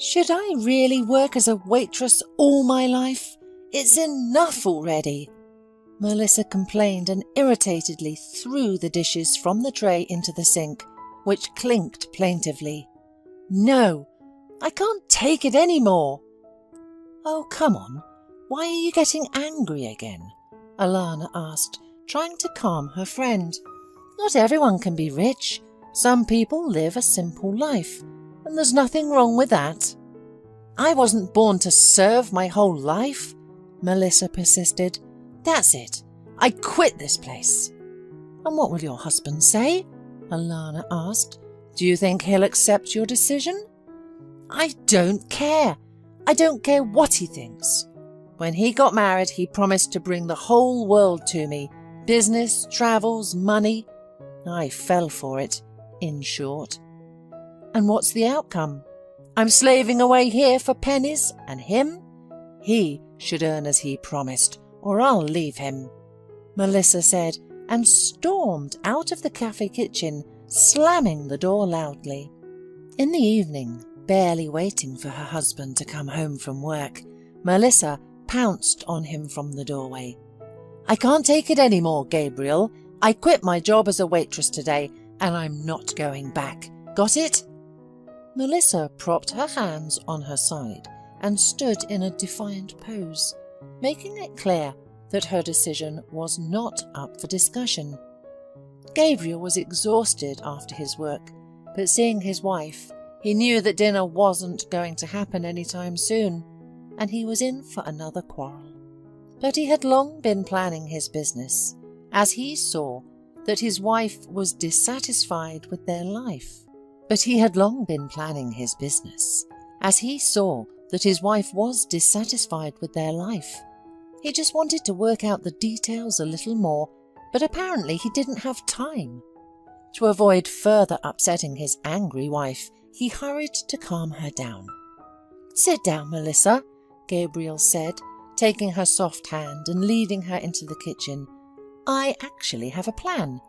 Should I really work as a waitress all my life? It's enough already. Melissa complained and irritatedly threw the dishes from the tray into the sink, which clinked plaintively. No, I can't take it any more. Oh, come on. Why are you getting angry again? Alana asked, trying to calm her friend. Not everyone can be rich. Some people live a simple life, and there's nothing wrong with that. I wasn't born to serve my whole life, Melissa persisted. That's it. I quit this place. And what will your husband say? Alana asked. Do you think he'll accept your decision? I don't care. I don't care what he thinks. When he got married, he promised to bring the whole world to me. Business, travels, money. I fell for it, in short. And what's the outcome? I'm slaving away here for pennies, and him? He should earn as he promised, or I'll leave him, Melissa said, and stormed out of the cafe kitchen, slamming the door loudly. In the evening, barely waiting for her husband to come home from work, Melissa pounced on him from the doorway. I can't take it any more, Gabriel. I quit my job as a waitress today, and I'm not going back. Got it? Melissa propped her hands on her side and stood in a defiant pose, making it clear that her decision was not up for discussion. Gabriel was exhausted after his work, but seeing his wife, he knew that dinner wasn't going to happen anytime soon, and he was in for another quarrel. But he had long been planning his business, as he saw that his wife was dissatisfied with their life. He just wanted to work out the details a little more, but apparently he didn't have time. To avoid further upsetting his angry wife, he hurried to calm her down. Sit down, Melissa, Gabriel said, taking her soft hand and leading her into the kitchen. I actually have a plan.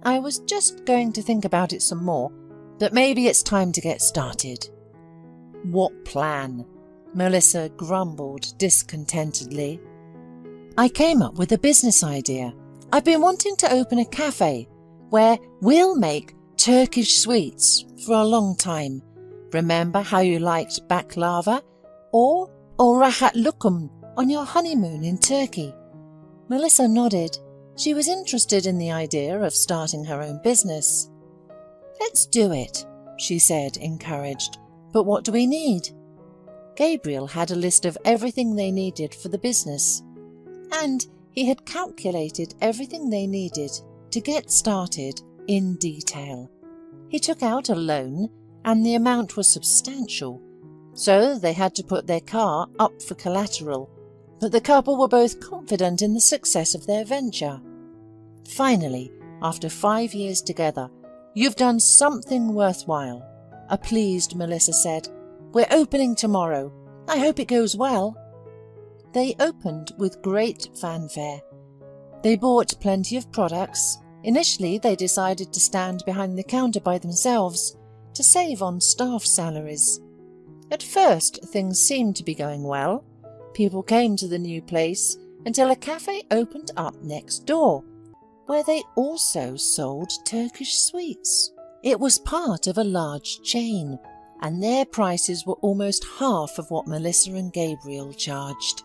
I was just going to think about it some more, but maybe it's time to get started. What plan? Melissa grumbled discontentedly. I came up with a business idea. I've been wanting to open a cafe where we'll make Turkish sweets for a long time. Remember how you liked baklava or rahat lokum on your honeymoon in Turkey? Melissa nodded. She was interested in the idea of starting her own business. Let's do it, she said, encouraged. But what do we need? Gabriel had a list of everything they needed for the business, and he had calculated everything they needed to get started in detail. He took out a loan, and the amount was substantial, so they had to put their car up for collateral, but the couple were both confident in the success of their venture. Finally, after 5 years together, you've done something worthwhile, a pleased Melissa said. We're opening tomorrow. I hope it goes well. They opened with great fanfare. They bought plenty of products. Initially, they decided to stand behind the counter by themselves to save on staff salaries. At first, things seemed to be going well. People came to the new place until a cafe opened up next door, where they also sold Turkish sweets. It was part of a large chain, and their prices were almost half of what Melissa and Gabriel charged.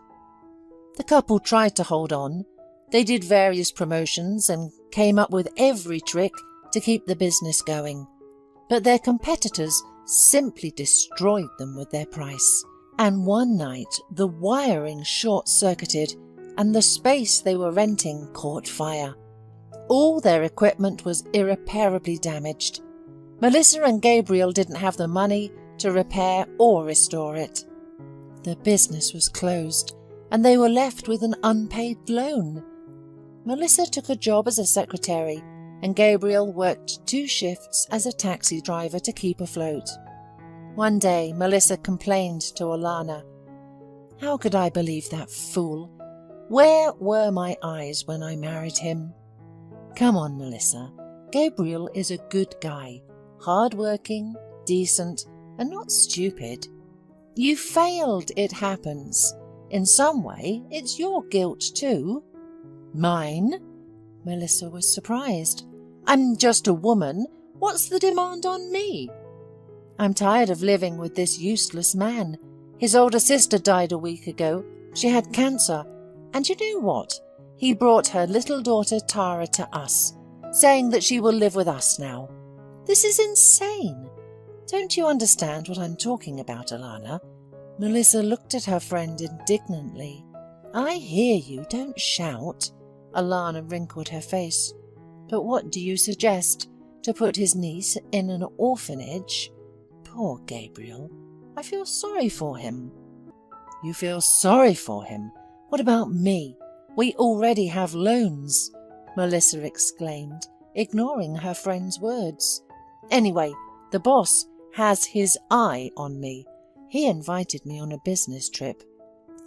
The couple tried to hold on. They did various promotions and came up with every trick to keep the business going. But their competitors simply destroyed them with their price. And one night the wiring short-circuited and the space they were renting caught fire. All their equipment was irreparably damaged. Melissa and Gabriel didn't have the money to repair or restore it. The business was closed, and they were left with an unpaid loan. Melissa took a job as a secretary, and Gabriel worked 2 shifts as a taxi driver to keep afloat. One day, Melissa complained to Alana. How could I believe that fool? Where were my eyes when I married him? Come on, Melissa. Gabriel is a good guy, hard-working, decent, and not stupid. You failed, it happens. In some way, it's your guilt too. Mine? Melissa was surprised. I'm just a woman. What's the demand on me? I'm tired of living with this useless man. His older sister died a week ago. She had cancer. And you know what? He brought her little daughter Tara to us, saying that she will live with us now. This is insane. Don't you understand what I'm talking about, Alana? Melissa looked at her friend indignantly. I hear you, don't shout. Alana wrinkled her face. But what do you suggest? To put his niece in an orphanage? Poor Gabriel. I feel sorry for him. You feel sorry for him? What about me? We already have loans, Melissa exclaimed, ignoring her friend's words. Anyway, the boss has his eye on me. He invited me on a business trip.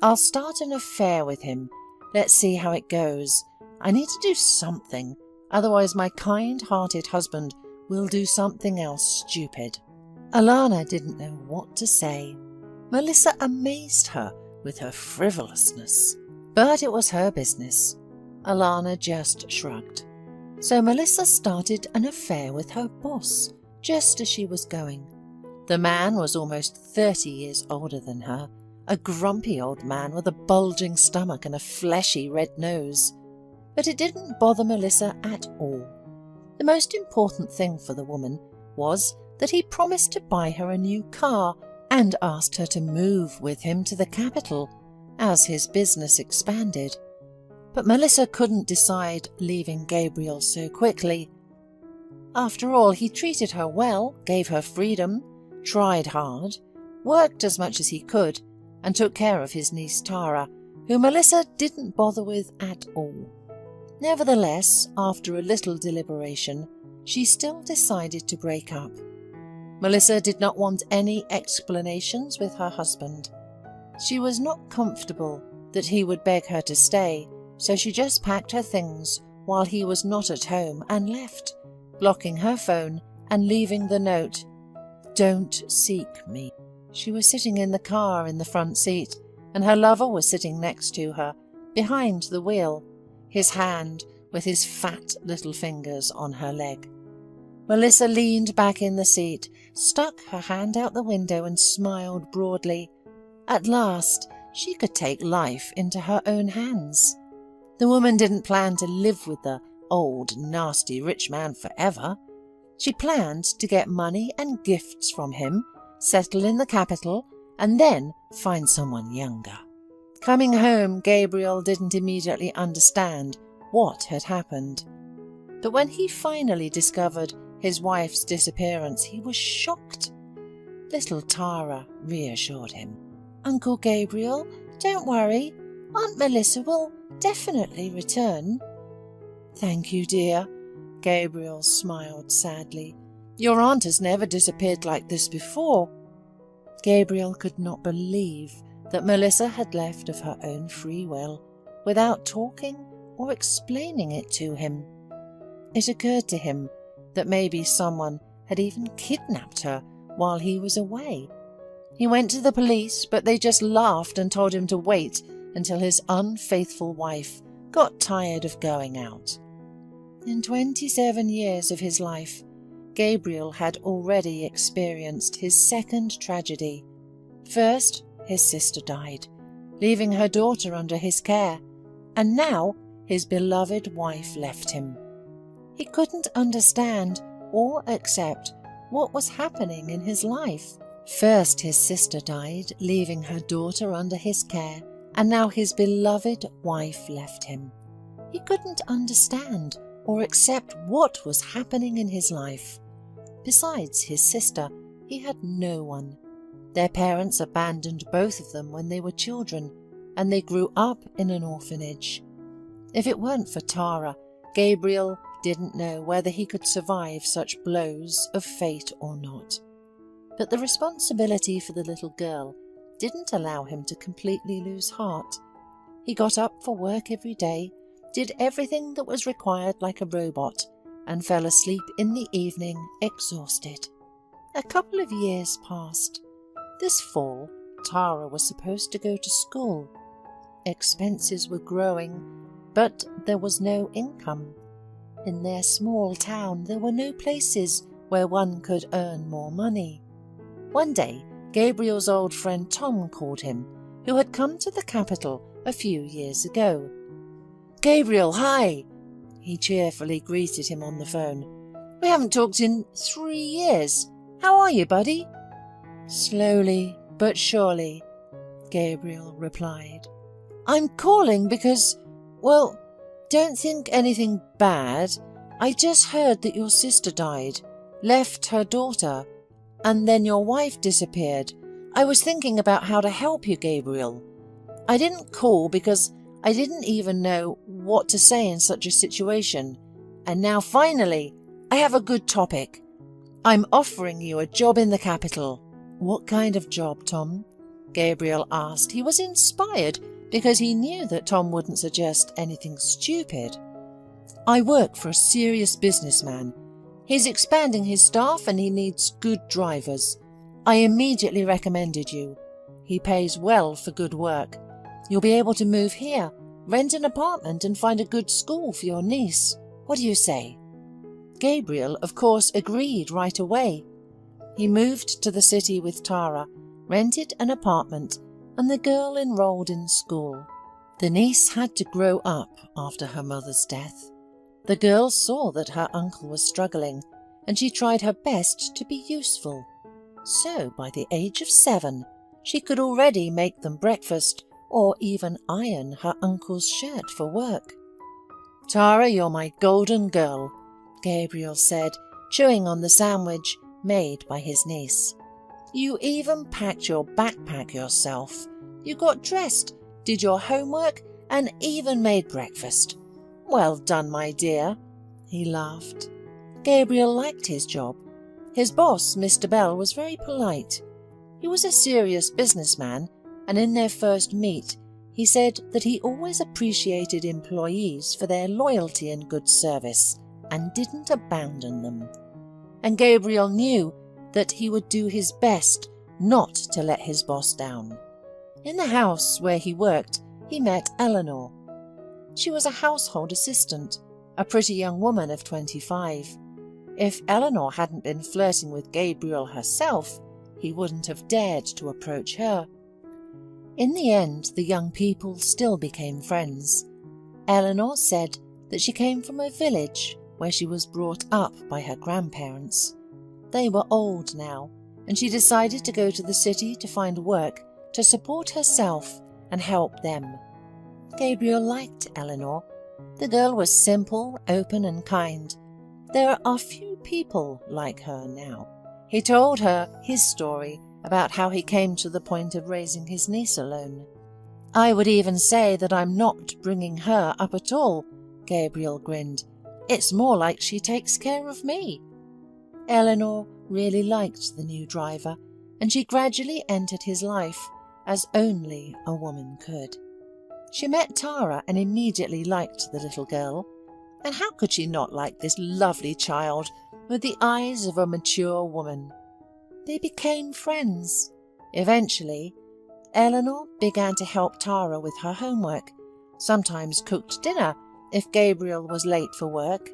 I'll start an affair with him. Let's see how it goes. I need to do something, otherwise my kind-hearted husband will do something else stupid. Alana didn't know what to say. Melissa amazed her with her frivolousness, but it was her business. Alana just shrugged. So Melissa started an affair with her boss, just as she was going. The man was almost 30 years older than her, a grumpy old man with a bulging stomach and a fleshy red nose. But it didn't bother Melissa at all. The most important thing for the woman was that he promised to buy her a new car and asked her to move with him to the capital as his business expanded. But Melissa couldn't decide leaving Gabriel so quickly. After all, he treated her well, gave her freedom, tried hard, worked as much as he could, and took care of his niece Tara, who Melissa didn't bother with at all. Nevertheless, after a little deliberation, she still decided to break up. Melissa did not want any explanations with her husband. She was not comfortable that he would beg her to stay, so she just packed her things while he was not at home and left, blocking her phone and leaving the note, "Don't seek me." She was sitting in the car in the front seat, and her lover was sitting next to her, behind the wheel, his hand with his fat little fingers on her leg. Melissa leaned back in the seat, stuck her hand out the window and smiled broadly. At last, she could take life into her own hands. The woman didn't plan to live with the old, nasty rich man forever. She planned to get money and gifts from him, settle in the capital, and then find someone younger. Coming home, Gabriel didn't immediately understand what had happened. But when he finally discovered his wife's disappearance, he was shocked. Little Tara reassured him. "Uncle Gabriel, don't worry. Aunt Melissa will definitely return." "Thank you, dear." Gabriel smiled sadly. "Your aunt has never disappeared like this before." Gabriel could not believe that Melissa had left of her own free will, without talking or explaining it to him. It occurred to him that maybe someone had even kidnapped her while he was away. He went to the police, but they just laughed and told him to wait until his unfaithful wife got tired of going out. In 27 years of his life, Gabriel had already experienced his second tragedy. First, his sister died, leaving her daughter under his care, and now his beloved wife left him. He couldn't understand or accept what was happening in his life. First, his sister died, leaving her daughter under his care, and now his beloved wife left him. He couldn't understand or accept what was happening in his life. Besides his sister, he had no one. Their parents abandoned both of them when they were children, and they grew up in an orphanage. If it weren't for Tara, Gabriel didn't know whether he could survive such blows of fate or not. But the responsibility for the little girl didn't allow him to completely lose heart. He got up for work every day, did everything that was required like a robot, and fell asleep in the evening exhausted. A couple of years passed. This fall, Tara was supposed to go to school. Expenses were growing, but there was no income. In their small town, there were no places where one could earn more money. One day, Gabriel's old friend Tom called him, who had come to the capital a few years ago. "Gabriel, hi!" He cheerfully greeted him on the phone. "We haven't talked in 3 years. How are you, buddy?" "Slowly but surely," Gabriel replied. "I'm calling because, well, don't think anything bad. I just heard that your sister died, left her daughter, and then your wife disappeared. I was thinking about how to help you, Gabriel. I didn't call because I didn't even know what to say in such a situation. And now finally, I have a good topic. I'm offering you a job in the capital." "What kind of job, Tom?" Gabriel asked. He was inspired because he knew that Tom wouldn't suggest anything stupid. "I work for a serious businessman. He's expanding his staff and he needs good drivers. I immediately recommended you. He pays well for good work. You'll be able to move here, rent an apartment and find a good school for your niece. What do you say?" Gabriel, of course, agreed right away. He moved to the city with Tara, rented an apartment, and the girl enrolled in school. The niece had to grow up after her mother's death. The girl saw that her uncle was struggling, and she tried her best to be useful. So, by the age of 7, she could already make them breakfast or even iron her uncle's shirt for work. "Tara, you're my golden girl," Gabriel said, chewing on the sandwich made by his niece. "You even packed your backpack yourself. You got dressed, did your homework, and even made breakfast. Well done, my dear." He laughed. Gabriel liked his job. His boss, Mr. Bell, was very polite. He was a serious businessman, and in their first meet, he said that he always appreciated employees for their loyalty and good service, and didn't abandon them. And Gabriel knew that he would do his best not to let his boss down. In the house where he worked, he met Eleanor. She was a household assistant, a pretty young woman of 25. If Eleanor hadn't been flirting with Gabriel herself, he wouldn't have dared to approach her. In the end, the young people still became friends. Eleanor said that she came from a village where she was brought up by her grandparents. They were old now, and she decided to go to the city to find work to support herself and help them. Gabriel liked Eleanor. The girl was simple, open and kind. There are few people like her now. He told her his story about how he came to the point of raising his niece alone. "I would even say that I'm not bringing her up at all," Gabriel grinned. "It's more like she takes care of me." Eleanor really liked the new driver, and she gradually entered his life as only a woman could. She met Tara and immediately liked the little girl. And how could she not like this lovely child with the eyes of a mature woman? They became friends. Eventually, Eleanor began to help Tara with her homework, sometimes cooked dinner if Gabriel was late for work.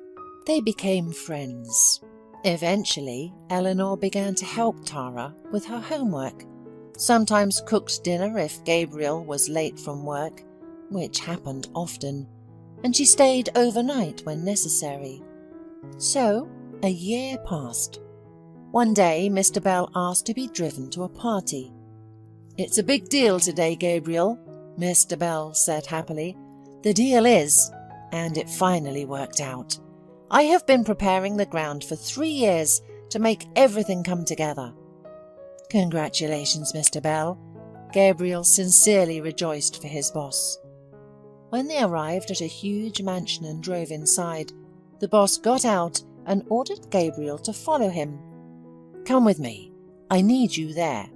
They became friends. Eventually, Eleanor began to help Tara with her homework, sometimes cooked dinner if Gabriel was late from work, which happened often, and she stayed overnight when necessary. So, a year passed. One day, Mr. Bell asked to be driven to a party. "It's a big deal today, Gabriel," Mr. Bell said happily. "The deal is, and it finally worked out. I have been preparing the ground for 3 years to make everything come together." "Congratulations, Mr. Bell." Gabriel sincerely rejoiced for his boss. When they arrived at a huge mansion and drove inside, the boss got out and ordered Gabriel to follow him. "Come with me. I need you there.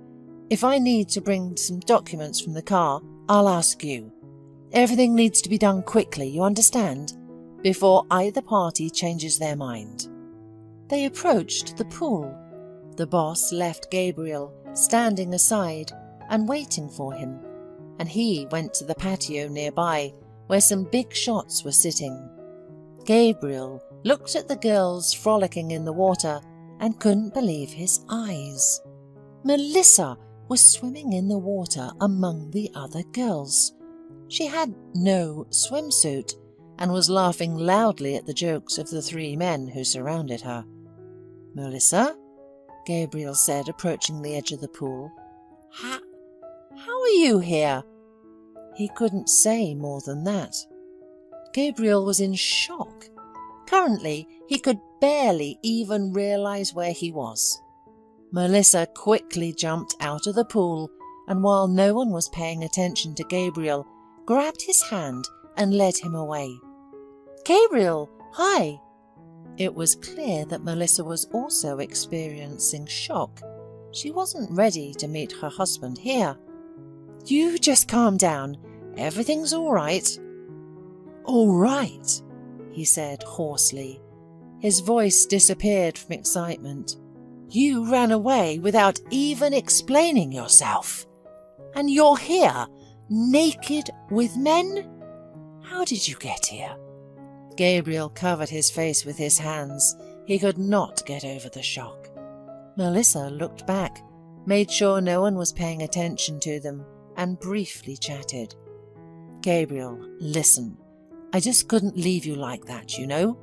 If I need to bring some documents from the car, I'll ask you. Everything needs to be done quickly, you understand? Before either party changes their mind." They approached the pool. The boss left Gabriel standing aside and waiting for him, and he went to the patio nearby where some big shots were sitting. Gabriel looked at the girls frolicking in the water and couldn't believe his eyes. Melissa was swimming in the water among the other girls. She had no swimsuit and was laughing loudly at the jokes of the three men who surrounded her. "Melissa?" Gabriel said, approaching the edge of the pool. How are you here?" He couldn't say more than that. Gabriel was in shock. Currently, he could barely even realize where he was. Melissa quickly jumped out of the pool, and while no one was paying attention to Gabriel, grabbed his hand and led him away. "Gabriel, hi!" It was clear that Melissa was also experiencing shock. She wasn't ready to meet her husband here. "You just calm down. Everything's all right." "All right," he said hoarsely. His voice disappeared from excitement. "You ran away without even explaining yourself. And you're here, naked with men? How did you get here?" Gabriel covered his face with his hands. He could not get over the shock. Melissa looked back, made sure no one was paying attention to them, and briefly chatted. "Gabriel, listen. I just couldn't leave you like that, you know?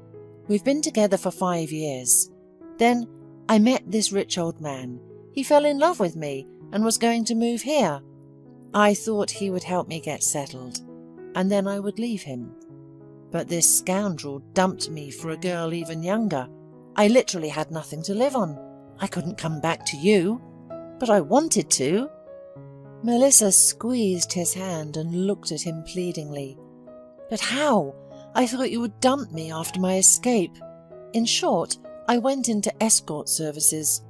We've been together for 5 years. Then I met this rich old man. He fell in love with me and was going to move here. I thought he would help me get settled, and then I would leave him. But this scoundrel dumped me for a girl even younger. I literally had nothing to live on. I couldn't come back to you, but I wanted to." Melissa squeezed his hand and looked at him pleadingly. "But how? I thought you would dump me after my escape. In short, I went into escort services.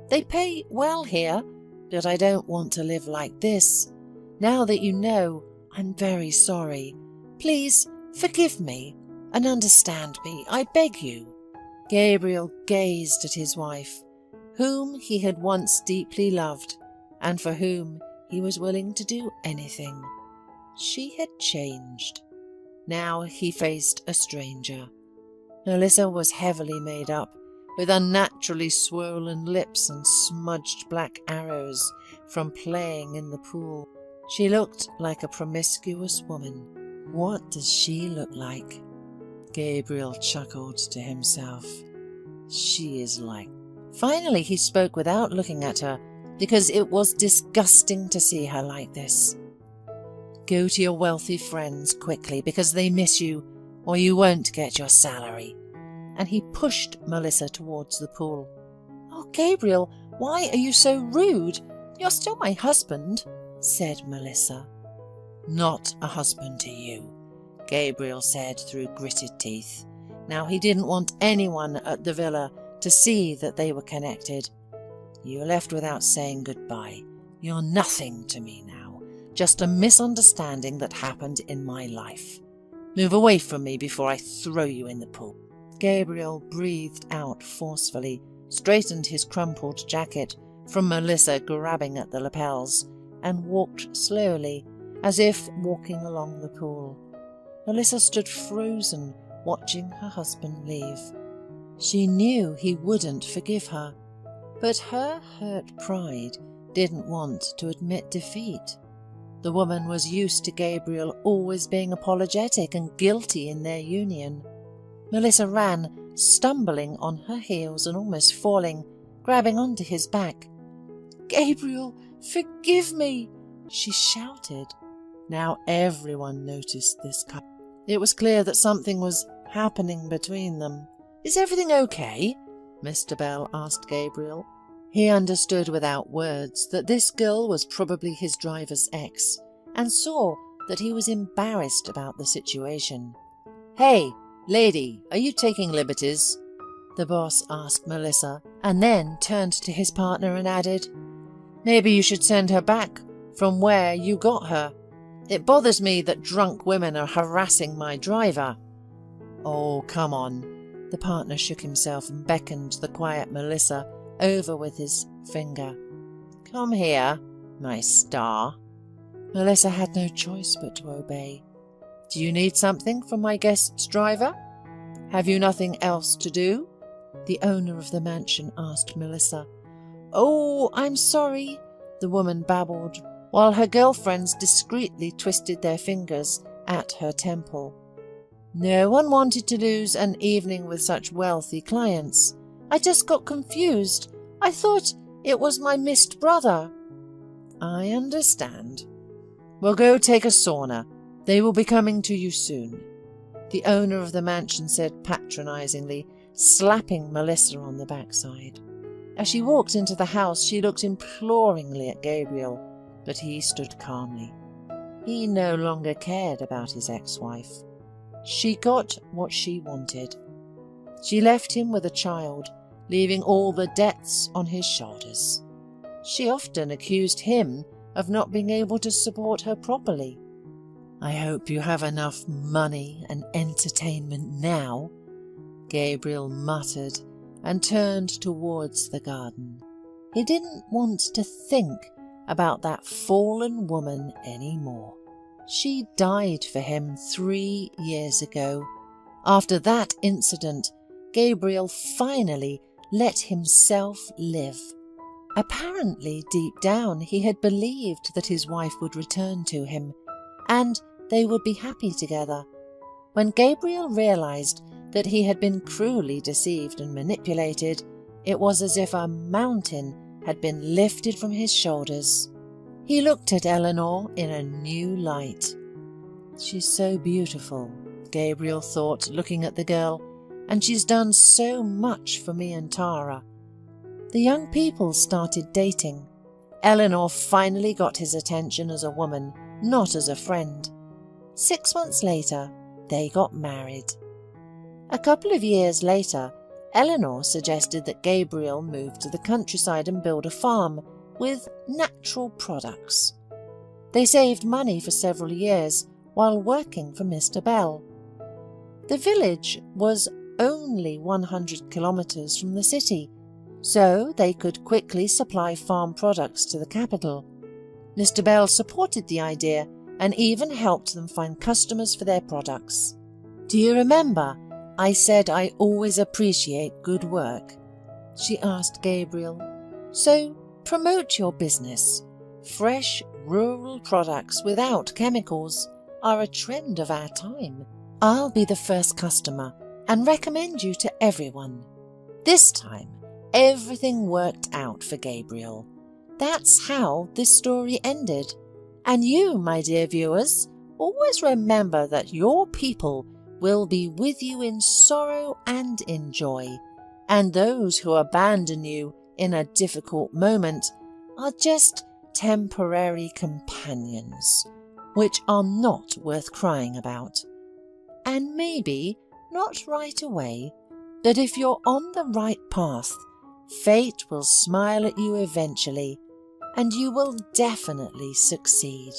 They pay well here, but I don't want to live like this. Now that you know, I'm very sorry. Please forgive me and understand me, I beg you." Gabriel gazed at his wife, whom he had once deeply loved, and for whom he was willing to do anything. She had changed. Now he faced a stranger. Melissa was heavily made up, with unnaturally swollen lips and smudged black arrows from playing in the pool. She looked like a promiscuous woman. What does she look like? Gabriel chuckled to himself. She is like... Finally he spoke without looking at her, because it was disgusting to see her like this. "Go to your wealthy friends quickly, because they miss you, or you won't get your salary." And he pushed Melissa towards the pool. "Oh, Gabriel, why are you so rude? You're still my husband," said Melissa. "Not a husband to you," Gabriel said through gritted teeth. Now he didn't want anyone at the villa to see that they were connected. "You left without saying goodbye. You're nothing to me now, just a misunderstanding that happened in my life. Move away from me before I throw you in the pool." Gabriel breathed out forcefully, straightened his crumpled jacket from Melissa grabbing at the lapels, and walked slowly, as if walking along the pool. Melissa stood frozen, watching her husband leave. She knew he wouldn't forgive her, but her hurt pride didn't want to admit defeat. The woman was used to Gabriel always being apologetic and guilty in their union. Melissa ran, stumbling on her heels and almost falling, grabbing onto his back. "Gabriel, forgive me!" she shouted. Now everyone noticed this. It was clear that something was happening between them. "Is everything okay?" Mr. Bell asked Gabriel. He understood without words that this girl was probably his driver's ex, and saw that he was embarrassed about the situation. "Hey, lady, are you taking liberties?" the boss asked Melissa, and then turned to his partner and added, "Maybe you should send her back from where you got her. It bothers me that drunk women are harassing my driver." "Oh, come on." The partner shook himself and beckoned the quiet Melissa over with his finger. "Come here." my star." Melissa had no choice but to obey. "Do you need something from my guest's driver? Have you nothing else to do?" the owner of the mansion asked Melissa. "Oh, I'm sorry," the woman babbled, while her girlfriends discreetly twisted their fingers at her temple. "No one wanted to lose an evening with such wealthy clients. I just got confused. I thought it was my missed brother." "I understand. Well, go take a sauna. They will be coming to you soon," the owner of the mansion said patronizingly, slapping Melissa on the backside. As she walked into the house, she looked imploringly at Gabriel, but he stood calmly. He no longer cared about his ex-wife. She got what she wanted. She left him with a child, leaving all the debts on his shoulders. She often accused him of not being able to support her properly. "I hope you have enough money and entertainment now," Gabriel muttered and turned towards the garden. He didn't want to think about that fallen woman anymore. She died for him 3 years ago. After that incident, Gabriel finally let himself live. Apparently, deep down, he had believed that his wife would return to him, and they would be happy together. When Gabriel realized that he had been cruelly deceived and manipulated, it was as if a mountain had been lifted from his shoulders. He looked at Eleanor in a new light. "She's so beautiful," Gabriel thought, looking at the girl, "and she's done so much for me and Tara." The young people started dating. Eleanor finally got his attention as a woman, not as a friend. 6 months later, they got married. A couple of years later, Eleanor suggested that Gabriel move to the countryside and build a farm with natural products. They saved money for several years while working for Mr. Bell. The village was only 100 kilometers from the city, so they could quickly supply farm products to the capital. Mr. Bell supported the idea and even helped them find customers for their products. "Do you remember I said I always appreciate good work?" she asked Gabriel. "So promote your business. Fresh, rural products without chemicals are a trend of our time. I'll be the first customer and recommend you to everyone." This time, everything worked out for Gabriel. That's how this story ended. And you, my dear viewers, always remember that your people will be with you in sorrow and in joy, and those who abandon you in a difficult moment are just temporary companions, which are not worth crying about. And maybe not right away, but if you're on the right path, fate will smile at you eventually, and you will definitely succeed.